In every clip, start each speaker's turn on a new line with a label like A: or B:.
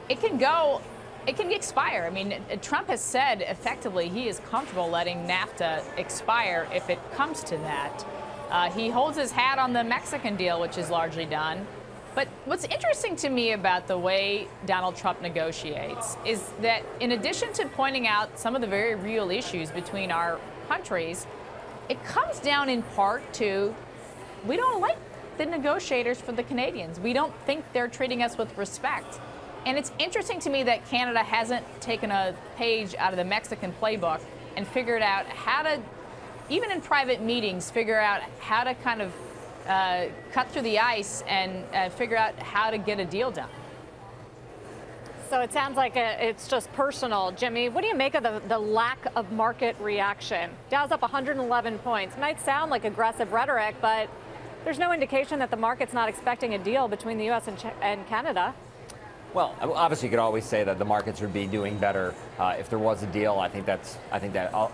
A: it can expire. I mean, Trump has said effectively he is comfortable letting NAFTA expire if it comes to that. He holds his hat on the Mexican deal, which is largely done. But what's interesting to me about the way Donald Trump negotiates is that in addition to pointing out some of the very real issues between our countries, it comes down in part to we don't like the negotiators for the Canadians. We don't think they're treating us with respect. And it's interesting to me that Canada hasn't taken a page out of the Mexican playbook and figured out how to, even in private meetings, figure out how to kind of cut through the ice and figure out how to get a deal done.
B: So it sounds like it's just personal. Jimmy, what do you make of the lack of market reaction? Dow's up 111 points. Might sound like aggressive rhetoric, but there's no indication that the market's not expecting a deal between the U.S. and Canada.
C: Well, obviously, you could always say that the markets would be doing better if there was a deal. I think that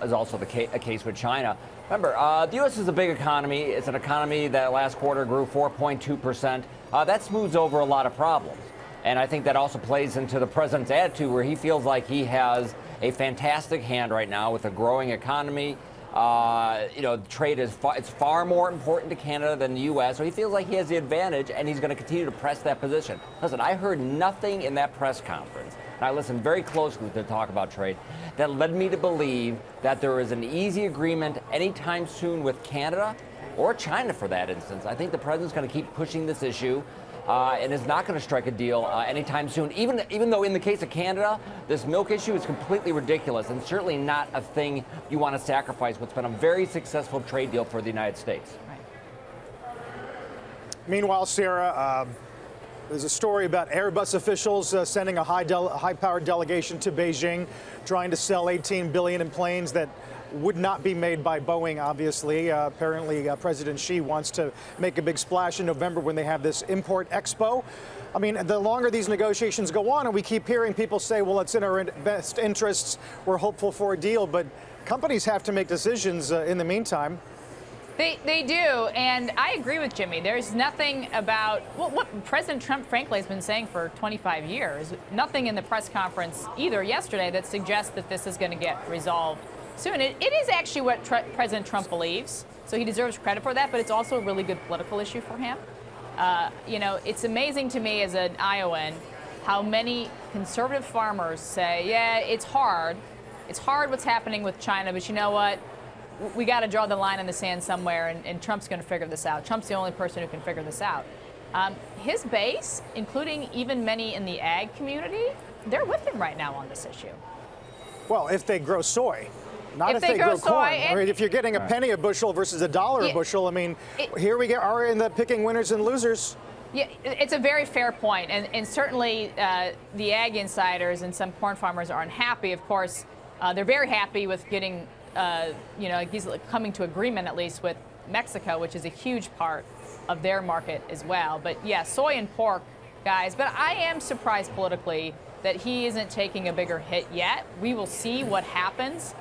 C: is also a case with China. Remember, the U.S. is a big economy. It's an economy that last quarter grew 4.2%. That smooths over a lot of problems. And I think that also plays into the president's attitude, where he feels like he has a fantastic hand right now with a growing economy. Trade is it's far more important to Canada than the U.S., so he feels like he has the advantage, and he's going to continue to press that position. Listen, I heard nothing in that press conference, and I listened very closely to talk about trade, that led me to believe that there is an easy agreement anytime soon with Canada, or China for that instance. I think the president's going to keep pushing this issue. And is not going to strike a deal anytime soon, even though in the case of Canada, this milk issue is completely ridiculous and certainly not a thing you want to sacrifice what's been a very successful trade deal for the United States.
A: Right.
D: Meanwhile, Sarah, there's a story about Airbus officials sending a high-powered delegation to Beijing, trying to sell $18 billion in planes that would not be made by Boeing, obviously. Apparently, President Xi wants to make a big splash in November when they have this import expo. I mean, the longer these negotiations go on, and we keep hearing people say, well, it's in our best interests, we're hopeful for a deal, but companies have to make decisions in the meantime.
A: They do, and I agree with Jimmy. There's nothing about what President Trump, frankly, has been saying for 25 years. Nothing in the press conference either yesterday that suggests that this is going to get resolved soon. It is actually what President Trump believes, so he deserves credit for that, but it's also a really good political issue for him. It's amazing to me as an Iowan how many conservative farmers say, yeah, it's hard. It's hard what's happening with China, but you know what? We got to draw the line in the sand somewhere, and Trump's going to figure this out. Trump's the only person who can figure this out. His base, including even many in the ag community, they're with him right now on this issue.
D: Well, if they grow soy. Not if they grow corn. I mean, if you're getting a penny a bushel versus $1 a bushel, I mean, here we are in the picking winners and losers.
A: Yeah, it's a very fair point, and certainly the ag insiders and some corn farmers are unhappy. Of course, they're very happy with getting, he's coming to agreement at least with Mexico, which is a huge part of their market as well. But yeah, soy and pork, guys. But I am surprised politically that he isn't taking a bigger hit yet. We will see what happens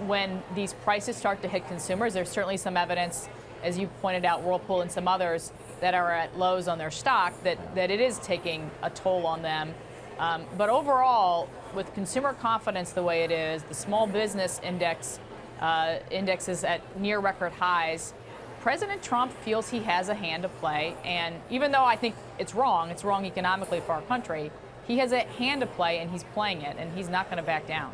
A: when these prices start to hit consumers. There's certainly some evidence, as you pointed out, Whirlpool and some others that are at lows on their stock, that it is taking a toll on them. But overall, with consumer confidence the way it is, the small business index is at near record highs. President Trump feels he has a hand to play, and even though I think it's wrong economically for our country, he has a hand to play, and he's playing it, and he's not going to back down.